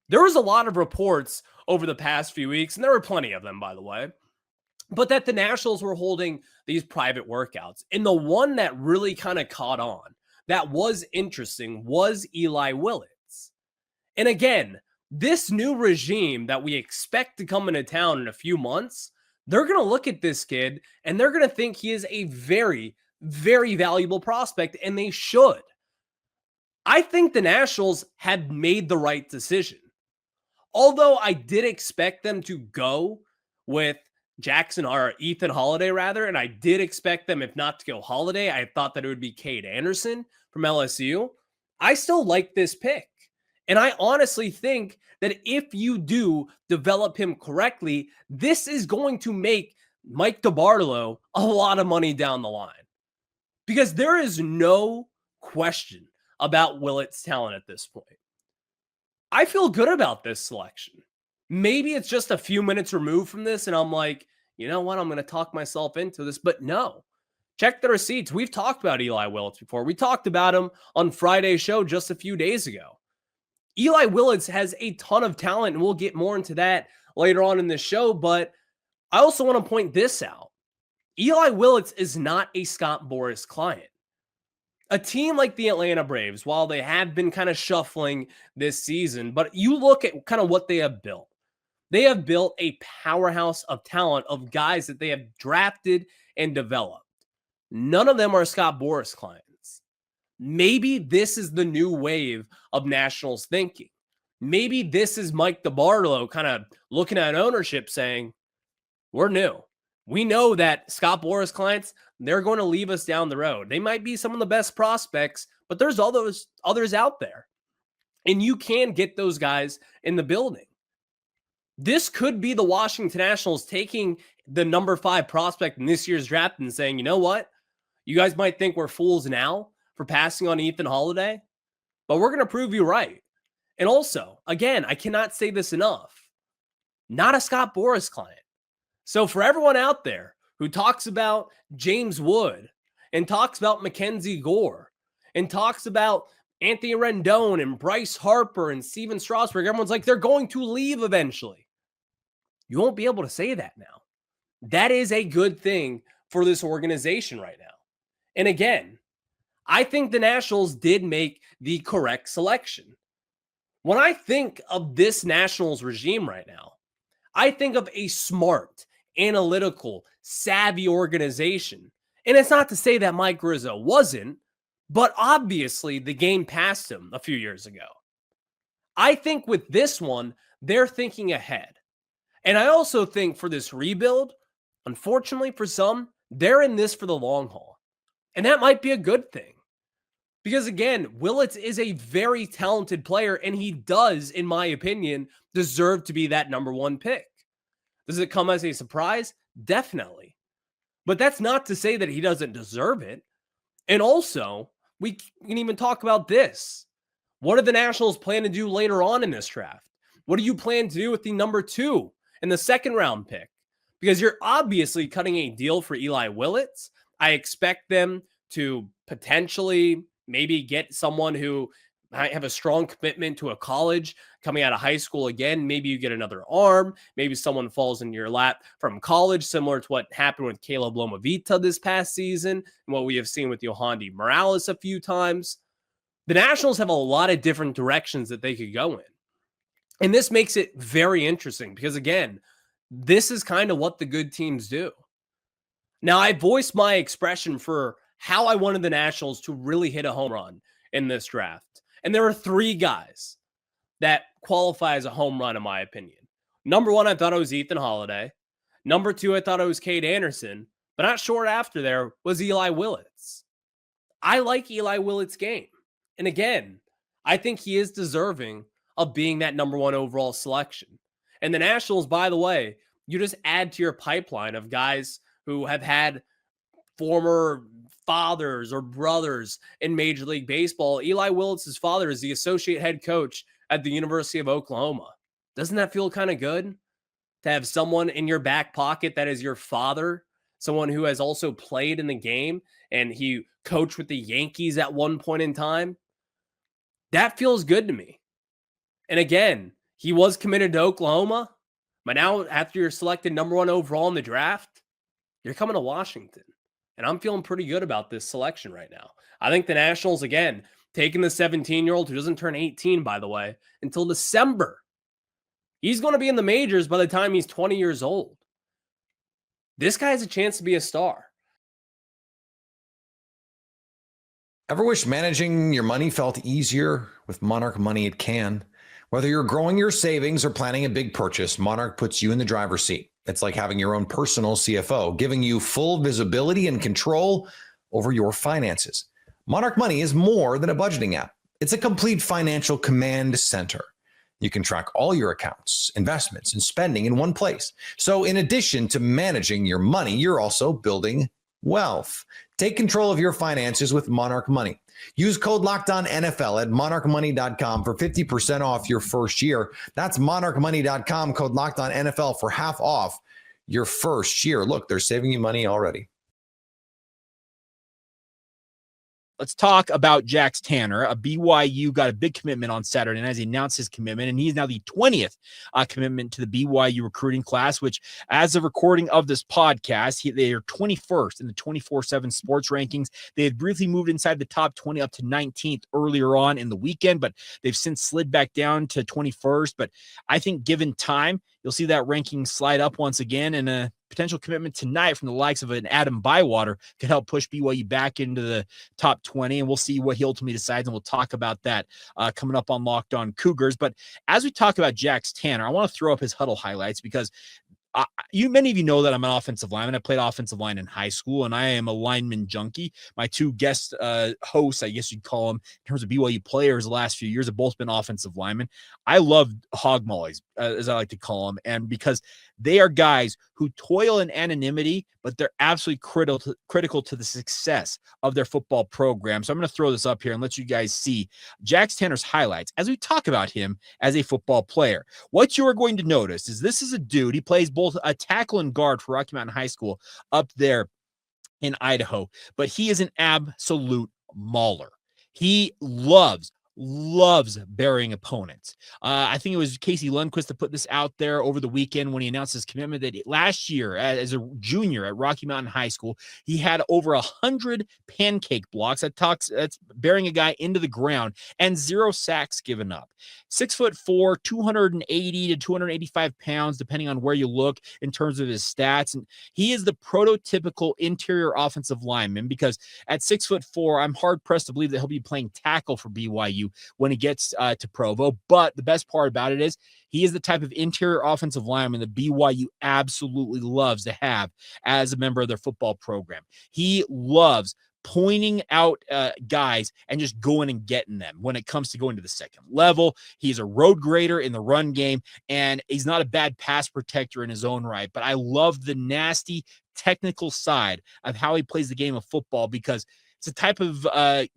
There was a lot of reports over the past few weeks, and there were plenty of them, by the way, but that the Nationals were holding these private workouts. And the one that really kind of caught on, that was interesting, was Eli Willits. And again, this new regime that we expect to come into town in a few months, they're going to look at this kid and they're going to think he is a very, very valuable prospect, and they should. I think the Nationals have made the right decision. Although I did expect them to go with Jackson or Ethan Holiday rather, and I did expect them, if not to go Holiday, I thought that it would be Cade Anderson from LSU. I still like this pick. And I honestly think that if you do develop him correctly, this is going to make Mike DiBartolo a lot of money down the line. Because there is no question about Willett's talent at this point. I feel good about this selection. Maybe it's just a few minutes removed from this, and I'm like, you know what? I'm going to talk myself into this. But no. Check the receipts. We've talked about Eli Willits before. We talked about him on Friday's show just a few days ago. Eli Willits has a ton of talent, and we'll get more into that later on in the show. But I also want to point this out. Eli Willits is not a Scott Boras client. A team like the Atlanta Braves, while they have been kind of shuffling this season, but you look at kind of what they have built. They have built a powerhouse of talent of guys that they have drafted and developed. None of them are Scott Boras clients. Maybe this is the new wave of Nationals thinking. Maybe this is Mike DiBartolo kind of looking at ownership saying, we're new. We know that Scott Boras clients, they're going to leave us down the road. They might be some of the best prospects, but there's all those others out there. And you can get those guys in the building. This could be the Washington Nationals taking the number 5 prospect in this year's draft and saying, you know what? You guys might think we're fools now for passing on Ethan Holiday, but we're going to prove you right. And also, again, I cannot say this enough. Not a Scott Boras client. So for everyone out there who talks about James Wood and talks about Mackenzie Gore and talks about Anthony Rendon and Bryce Harper and Steven Strasburg, everyone's like, they're going to leave eventually. You won't be able to say that now. That is a good thing for this organization right now. And again, I think the Nationals did make the correct selection. When I think of this Nationals regime right now, I think of a smart, analytical, savvy organization. And it's not to say that Mike Rizzo wasn't, but obviously the game passed him a few years ago. I think with this one, they're thinking ahead. And I also think for this rebuild, unfortunately for some, they're in this for the long haul. And that might be a good thing. Because again, Willits is a very talented player, and he does, in my opinion, deserve to be that number one pick. Does it come as a surprise? Definitely. But that's not to say that he doesn't deserve it. And also, we can even talk about this. What do the Nationals plan to do later on in this draft? What do you plan to do with the number 2 and the second round pick? Because you're obviously cutting a deal for Eli Willits. I expect them to potentially maybe get someone who might have a strong commitment to a college coming out of high school again. Maybe you get another arm. Maybe someone falls in your lap from college, similar to what happened with Caleb Lomavita this past season and what we have seen with Yohandy Morales a few times. The Nationals have a lot of different directions that they could go in. And this makes it very interesting because, again, this is kind of what the good teams do. Now, I voiced my expression for how I wanted the Nationals to really hit a home run in this draft. And there were 3 guys that qualify as a home run, in my opinion. Number 1, I thought it was Ethan Holiday. Number 2, I thought it was Cade Anderson. But not short after there was Eli Willits. I like Eli Willits' game. And again, I think he is deserving of being that number 1 overall selection. And the Nationals, by the way, you just add to your pipeline of guys who have had former fathers or brothers in Major League Baseball. Eli Willits' father is the associate head coach at the University of Oklahoma. Doesn't that feel kind of good to have someone in your back pocket that is your father, someone who has also played in the game and he coached with the Yankees at one point in time? That feels good to me. And again, he was committed to Oklahoma, but now after you're selected number 1 overall in the draft, you're coming to Washington. And I'm feeling pretty good about this selection right now. I think the Nationals, again, taking the 17-year-old who doesn't turn 18, by the way, until December. He's going to be in the majors by the time he's 20 years old. This guy has a chance to be a star. Ever wish managing your money felt easier? With Monarch Money, it can. Whether you're growing your savings or planning a big purchase, Monarch puts you in the driver's seat. It's like having your own personal CFO, giving you full visibility and control over your finances. Monarch Money is more than a budgeting app. It's a complete financial command center. You can track all your accounts, investments, and spending in one place. So in addition to managing your money, you're also building wealth. Take control of your finances with Monarch Money. Use code LOCKEDONNFL at monarchmoney.com for 50% off your first year. That's monarchmoney.com, code LOCKEDONNFL for half off your first year. Look, they're saving you money already. Let's talk about Jax Tanner. BYU got a big commitment on Saturday night as he announced his commitment, and he's now the 20th commitment to the BYU recruiting class, which, as of recording of this podcast, they are 21st in the 24/7 sports rankings. They had briefly moved inside the top 20 up to 19th earlier on in the weekend, but they've since slid back down to 21st. But I think given time, you'll see that ranking slide up once again, and a potential commitment tonight from the likes of an Adam Bywater could help push BYU back into the top 20, and we'll see what he ultimately decides, and we'll talk about that coming up on Locked On Cougars. But as we talk about Jax Tanner, I want to throw up his huddle highlights because many of you know that I'm an offensive lineman. I played offensive line in high school, and I am a lineman junkie. My 2 guest hosts, I guess you'd call them, in terms of BYU players the last few years, have both been offensive linemen. I love hog mollies, as I like to call them, and because they are guys who toil in anonymity, but they're absolutely critical to the success of their football program. So I'm going to throw this up here and let you guys see Jax Tanner's highlights as we talk about him as a football player. What you are going to notice is this is a dude. He plays both a tackle and guard for Rocky Mountain High School up there in Idaho, but he is an absolute mauler. He loves burying opponents. I think it was Casey Lundquist that put this out there over the weekend when he announced his commitment that last year, as a junior at Rocky Mountain High School, he had over 100 pancake blocks. That's burying a guy into the ground and 0 sacks given up. 6'4", 280 to 285 pounds, depending on where you look in terms of his stats. And he is the prototypical interior offensive lineman because at 6'4", I'm hard pressed to believe that he'll be playing tackle for BYU when he gets to Provo. But the best part about it is he is the type of interior offensive lineman that BYU absolutely loves to have as a member of their football program. He loves pointing out guys and just going and getting them when it comes to going to the second level. He's a road grader in the run game, and he's not a bad pass protector in his own right. But I love the nasty technical side of how he plays the game of football because it's a type of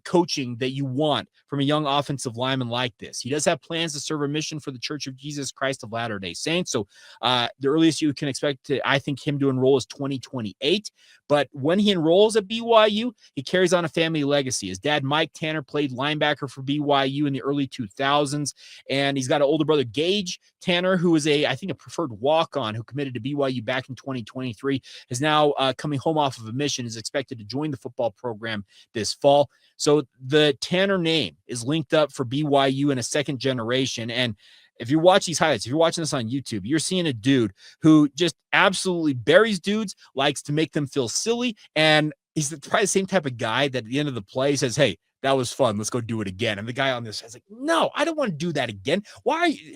coaching that you want from a young offensive lineman like this. He does have plans to serve a mission for the Church of Jesus Christ of Latter-day Saints. So the earliest you can expect I think him to enroll is 2028. But when he enrolls at BYU, he carries on a family legacy. His dad, Mike Tanner, played linebacker for BYU in the early 2000s. And he's got an older brother, Gage Tanner, who is I think a preferred walk-on who committed to BYU back in 2023, is now coming home off of a mission, is expected to join the football program this fall. So the Tanner name is linked up for BYU in a second generation. And if you watch these highlights, if you're watching this on YouTube, you're seeing a dude who just absolutely buries dudes, likes to make them feel silly. And he's probably the same type of guy that at the end of the play says, hey, that was fun. Let's go do it again. And the guy on this side is like, no, I don't want to do that again. Why are you?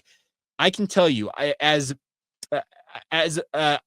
I can tell you, as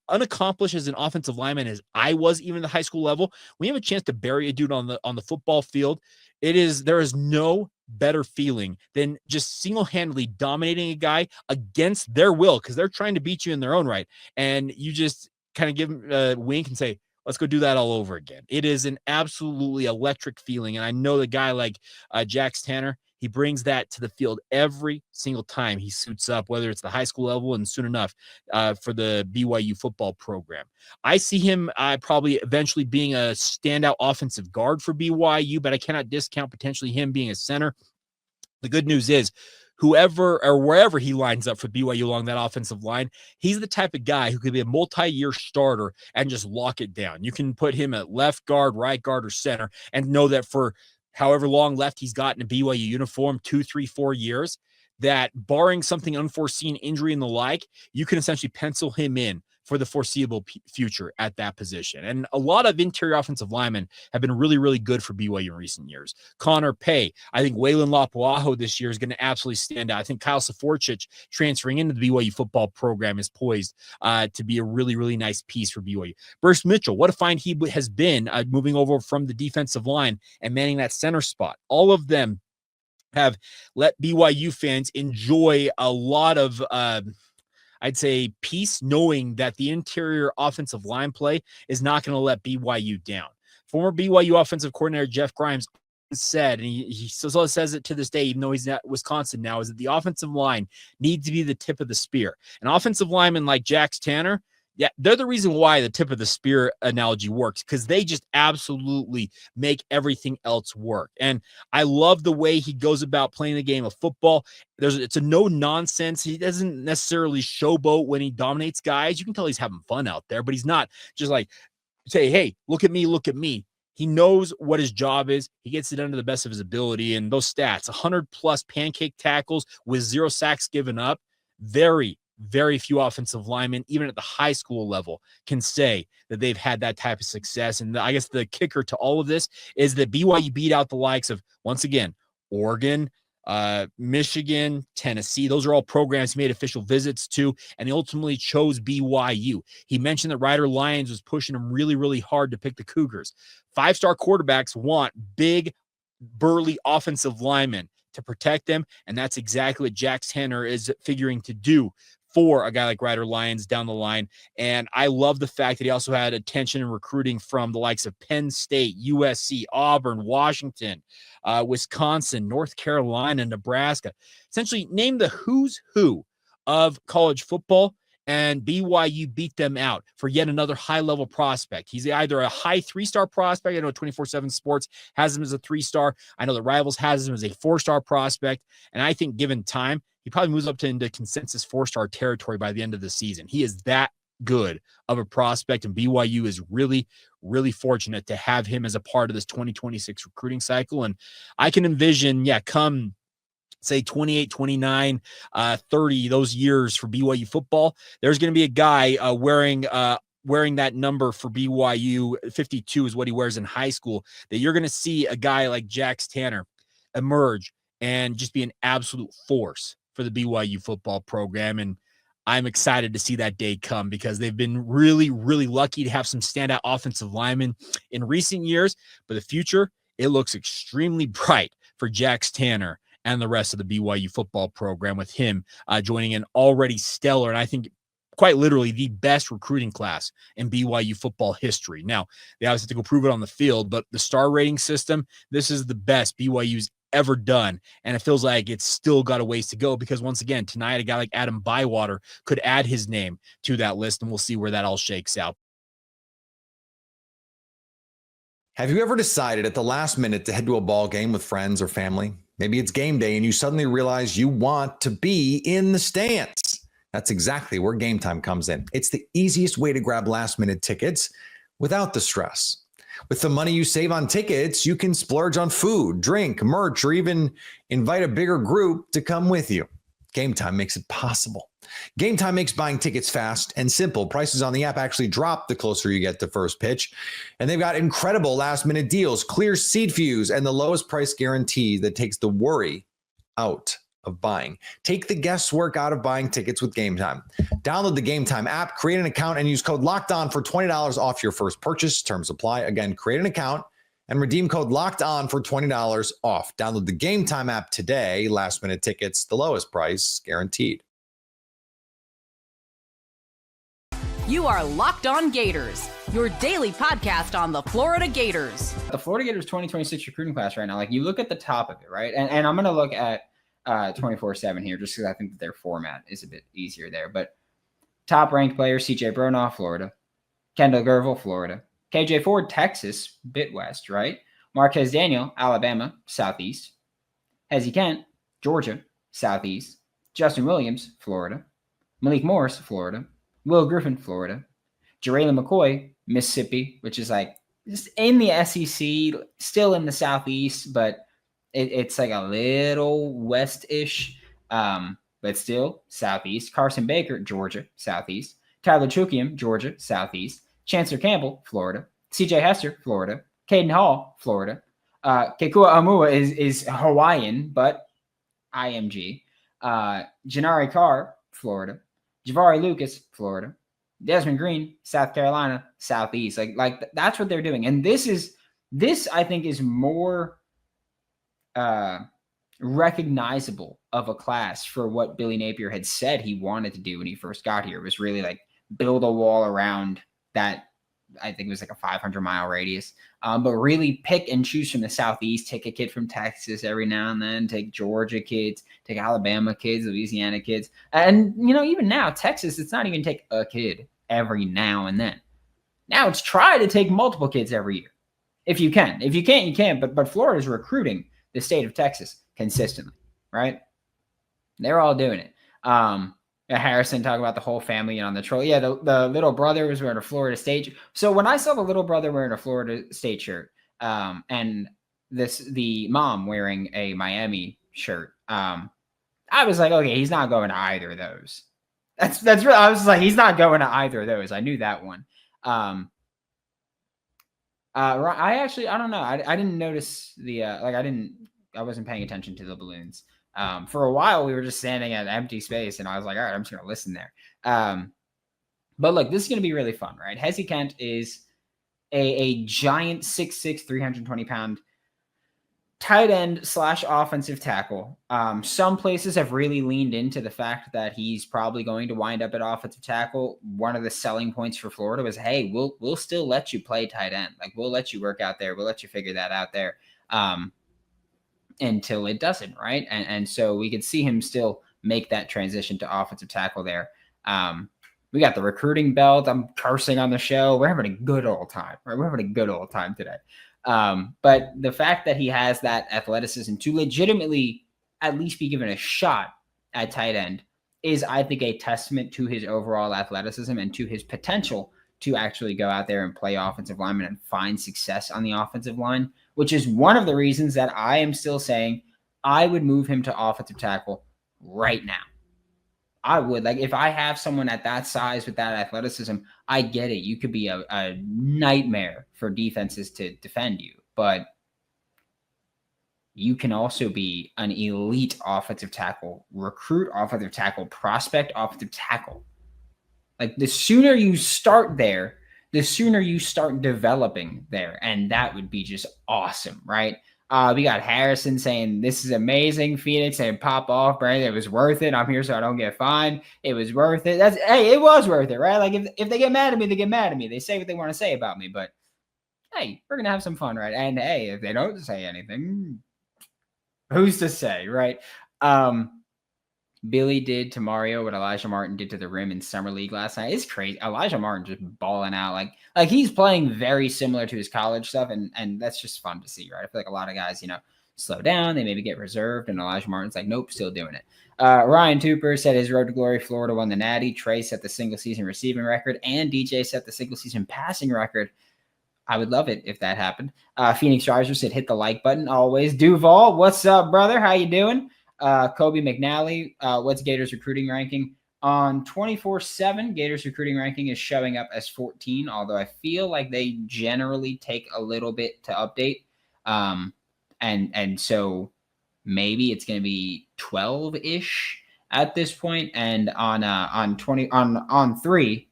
unaccomplished as an offensive lineman as I was, even at the high school level, when you have a chance to bury a dude on the football field, there is no better feeling than just single-handedly dominating a guy against their will because they're trying to beat you in their own right, and you just kind of give them a wink and say, let's go do that all over again. It is an absolutely electric feeling, and I know the guy like Jax Tanner, he brings that to the field every single time he suits up, whether it's the high school level and soon enough for the BYU football program. I see him probably eventually being a standout offensive guard for BYU, but I cannot discount potentially him being a center. The good news is whoever or wherever he lines up for BYU along that offensive line, he's the type of guy who could be a multi-year starter and just lock it down. You can put him at left guard, right guard, or center and know that for however long left he's got in a BYU uniform, 2, 3, 4 years, that barring something unforeseen, injury and the like, you can essentially pencil him in for the foreseeable future at that position. And a lot of interior offensive linemen have been really, really good for BYU in recent years. Connor Pay, I think Waylon Lapuaho this year is going to absolutely stand out. I think Kyle Saforchich transferring into the BYU football program is poised to be a really, really nice piece for BYU. Bruce Mitchell, what a find he has been moving over from the defensive line and manning that center spot. All of them have let BYU fans enjoy a lot of I'd say peace, knowing that the interior offensive line play is not going to let BYU down. Former BYU offensive coordinator Jeff Grimes said, and he still says it to this day, even though he's at Wisconsin now, is that the offensive line needs to be the tip of the spear. An offensive lineman like Jax Tanner, yeah, they're the reason why the tip of the spear analogy works, because they just absolutely make everything else work. And I love the way he goes about playing the game of football. It's a no nonsense. He doesn't necessarily showboat when he dominates guys. You can tell he's having fun out there, but he's not just like, say, hey, look at me, look at me. He knows what his job is. He gets it done to the best of his ability. And those stats, 100 plus pancake tackles with 0 sacks given up, very few offensive linemen, even at the high school level, can say that they've had that type of success. And I guess the kicker to all of this is that BYU beat out the likes of, once again, Oregon, Michigan, Tennessee. Those are all programs he made official visits to, and he ultimately chose BYU. He mentioned that Ryder Lyons was pushing him really, really hard to pick the Cougars. 5-star quarterbacks want big, burly offensive linemen to protect them, and that's exactly what Jax Tanner is figuring to do for a guy like Ryder Lyons down the line. And I love the fact that he also had attention and recruiting from the likes of Penn State, USC, Auburn, Washington, Wisconsin, North Carolina, Nebraska. Essentially name the who's who of college football, and BYU beat them out for yet another high-level prospect. He's either a high 3-star prospect. I know 24/7 Sports has him as a 3-star. I know the Rivals has him as a 4-star prospect. And I think given time, he probably moves up into consensus 4-star territory by the end of the season. He is that good of a prospect, and BYU is really, really fortunate to have him as a part of this 2026 recruiting cycle. And I can envision, come say 28, 29, 30, those years for BYU football, there's going to be a guy wearing that number for BYU. 52 is what he wears in high school, that you're going to see a guy like Jax Tanner emerge and just be an absolute force for the BYU football program. And I'm excited to see that day come, because they've been really, really lucky to have some standout offensive linemen in recent years. But the future, it looks extremely bright for Jax Tanner and the rest of the BYU football program, with him joining an already stellar, and I think quite literally the best recruiting class in BYU football history. Now, they obviously have to go prove it on the field, but the star rating system, this is the best BYU's ever done. And it feels like it's still got a ways to go, because once again, tonight, a guy like Adam Bywater could add his name to that list, and we'll see where that all shakes out. Have you ever decided at the last minute to head to a ball game with friends or family? Maybe it's game day and you suddenly realize you want to be in the stands. That's exactly where Gametime comes in. It's the easiest way to grab last-minute tickets without the stress. With the money you save on tickets, you can splurge on food, drink, merch, or even invite a bigger group to come with you. Gametime makes it possible. Gametime makes buying tickets fast and simple. Prices on the app actually drop the closer you get to first pitch. And they've got incredible last-minute deals, clear seat views, and the lowest price guarantee that takes the worry out of buying. Take the guesswork out of buying tickets with Gametime. Download the Gametime app, create an account, and use code LOCKEDON for $20 off your first purchase. Terms apply. Again, create an account and redeem code LOCKEDON for $20 off. Download the Gametime app today. Last-minute tickets, the lowest price guaranteed. You are Locked On Gators, your daily podcast on the Florida Gators. The Florida Gators 2026 recruiting class right now, like you look at the top of it, right? And I'm going to look at 24/7 here, just because I think that their format is a bit easier there. But top ranked players: CJ Bronoff, Florida; Kendall Gervil, Florida; KJ Ford, Texas, bit west, right? Marquez Daniel, Alabama, southeast; Hezzy Kent, Georgia, southeast; Justin Williams, Florida; Malik Morris, Florida; Will Griffin, Florida; Jaraylon McCoy, Mississippi, which is like just in the SEC, still in the southeast, but it's like a little west-ish, but still southeast. Carson Baker, Georgia, southeast. Tyler Chukiam, Georgia, southeast. Chancellor Campbell, Florida. CJ Hester, Florida. Caden Hall, Florida. Kekua Amua is Hawaiian, but IMG. Janari Carr, Florida. Javari Lucas, Florida. Desmond Green, South Carolina, southeast. Like that's what they're doing. And this I think is more recognizable of a class for what Billy Napier had said he wanted to do when he first got here. It was really like build a wall around that. I think it was like a 500-mile radius, but really pick and choose from the southeast. Take a kid from Texas every now and then. Take Georgia kids. Take Alabama kids. Louisiana kids. And even now, Texas, it's not even take a kid every now and then. Now it's try to take multiple kids every year, if you can. If you can't, you can't. But Florida's recruiting the state of Texas consistently, right? They're all doing it. Harrison talking about the whole family on the troll. Yeah, the little brother was wearing a Florida State. So when I saw the little brother wearing a Florida State shirt, and the mom wearing a Miami shirt, I was like, okay, he's not going to either of those. That's really, I was like, he's not going to either of those. I knew that one. I don't know. I didn't notice I wasn't paying attention to the balloons. For a while, we were just standing at empty space, and I was like, all right, I'm just going to listen there. But look, this is going to be really fun, right? Hezzy Kent is a giant 6'6", 320-pound tight end / offensive tackle. Some places have really leaned into the fact that he's probably going to wind up at offensive tackle. One of the selling points for Florida was, hey, we'll still let you play tight end. Like, we'll let you work out there. We'll let you figure that out there. Until it doesn't, right? And so we could see him still make that transition to offensive tackle there. We got the recruiting belt. I'm cursing on the show. We're having a good old time, right? We're having a good old time today. But the fact that he has that athleticism to legitimately at least be given a shot at tight end is, I think, a testament to his overall athleticism and to his potential to actually go out there and play offensive lineman and find success on the offensive line, which is one of the reasons that I am still saying I would move him to offensive tackle right now. I would. Like, if I have someone at that size with that athleticism, I get it. You could be a nightmare for defenses to defend you, but you can also be an elite offensive tackle, recruit offensive tackle, prospect offensive tackle. Like, the sooner you start there, the sooner you start developing there. And that would be just awesome, right? We got Harrison saying, this is amazing. Phoenix saying, pop off, Brandon. It was worth it. I'm here so I don't get fined. It was worth it. Hey, it was worth it, right? Like, if they get mad at me, they get mad at me. They say what they want to say about me. But, hey, we're going to have some fun, right? And, hey, if they don't say anything, who's to say, right? Billy did to Mario what Elijah Martin did to the rim in Summer League last night. It's crazy. Elijah Martin just balling out. Like he's playing very similar to his college stuff, and that's just fun to see, right? I feel like a lot of guys, slow down. They maybe get reserved, and Elijah Martin's like, nope, still doing it. Ryan Tooper said his road to glory, Florida won the Natty. Trey set the single-season receiving record, and DJ set the single-season passing record. I would love it if that happened. Phoenix Riser said, hit the like button always. Duval, what's up, brother? How you doing? Kobe McNally, what's Gators recruiting ranking? On 24/7, Gators recruiting ranking is showing up as 14, although I feel like they generally take a little bit to update. And so maybe it's going to be 12-ish at this point. And on 3,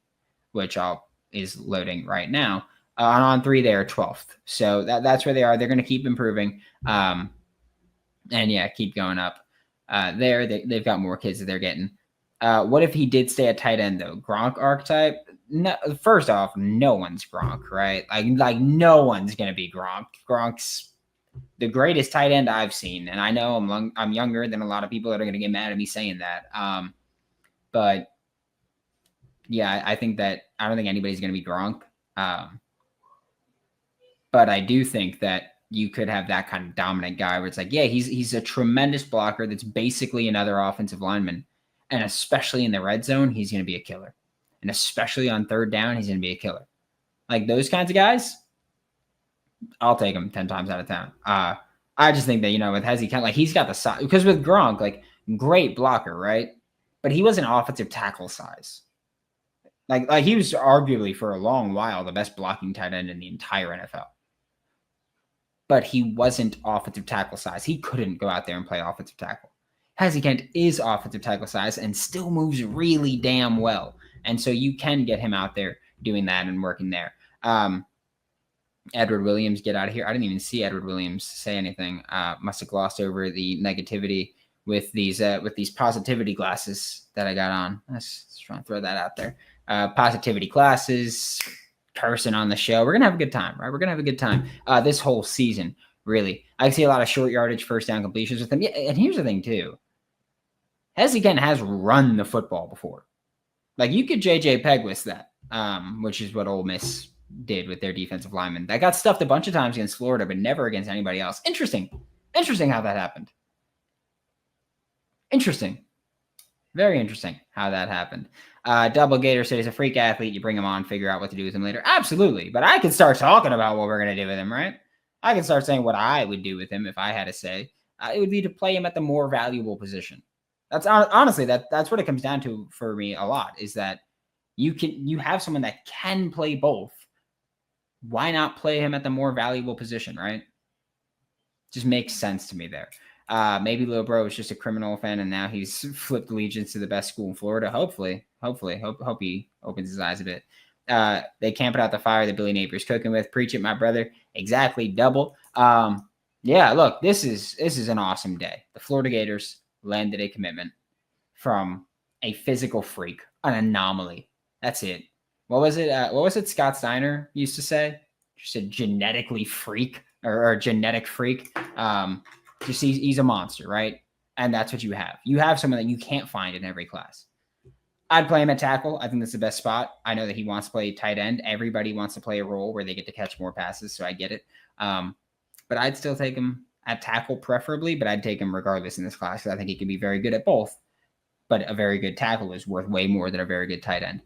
which is loading right now, on 3 they are 12th. So that's where they are. They're going to keep improving. And yeah, keep going up. They've got more kids that they're getting. What if he did stay at tight end though? Gronk archetype? No, first off, no one's Gronk, right? Like no one's gonna be Gronk. Gronk's the greatest tight end I've seen, and I know I'm younger than a lot of people that are gonna get mad at me saying that. But yeah, I think that I don't think anybody's gonna be Gronk. But I do think that you could have that kind of dominant guy where it's like, yeah, he's a tremendous blocker that's basically another offensive lineman. And especially in the red zone, he's going to be a killer. And especially on third down, he's going to be a killer. Like those kinds of guys, I'll take him 10 times out of 10. I just think that, with Hezzy, like he's got the size. Because with Gronk, like great blocker, right? But he wasn't offensive tackle size. Like he was arguably for a long while the best blocking tight end in the entire NFL. But he wasn't offensive tackle size. He couldn't go out there and play offensive tackle. Hezzy Kent is offensive tackle size and still moves really damn well. And so you can get him out there doing that and working there. Edward Williams, get out of here. I didn't even see Edward Williams say anything. Must have glossed over the negativity with these positivity glasses that I got on. Let's try and throw that out there. Positivity glasses, person on the show. We're going to have a good time, right? We're going to have a good time this whole season, really. I see a lot of short yardage first down completions with him. Yeah, and here's the thing, too. Hezzy Kent has run the football before. Like, you could J.J. Pegwis that, which is what Ole Miss did with their defensive lineman. That got stuffed a bunch of times against Florida, but never against anybody else. Interesting how that happened. Interesting. Very interesting how that happened. Double Gator said he's a freak athlete. You bring him on, figure out what to do with him later. Absolutely. But I could start talking about what we're going to do with him, right? I can start saying what I would do with him if I had to say. It would be to play him at the more valuable position. That's honestly, that's what it comes down to for me a lot, is that you have someone that can play both. Why not play him at the more valuable position, right? Just makes sense to me there. Maybe Lil Bro is just a criminal fan and now he's flipped allegiance to the best school in Florida. Hopefully. Hope he opens his eyes a bit. They camp it out the fire that Billy Napier's cooking with. Preach it, my brother. Exactly. Double. Yeah, look, this is an awesome day. The Florida Gators landed a commitment from a physical freak, an anomaly. That's it. What was it Scott Steiner used to say? Just a genetically freak or genetic freak. Just he's a monster, right? And that's what you have. You have someone that you can't find in every class. I'd play him at tackle. I think that's the best spot. I know that he wants to play tight end. Everybody wants to play a role where they get to catch more passes, so I get it. But I'd still take him at tackle preferably, but I'd take him regardless in this class because I think he can be very good at both. But a very good tackle is worth way more than a very good tight end.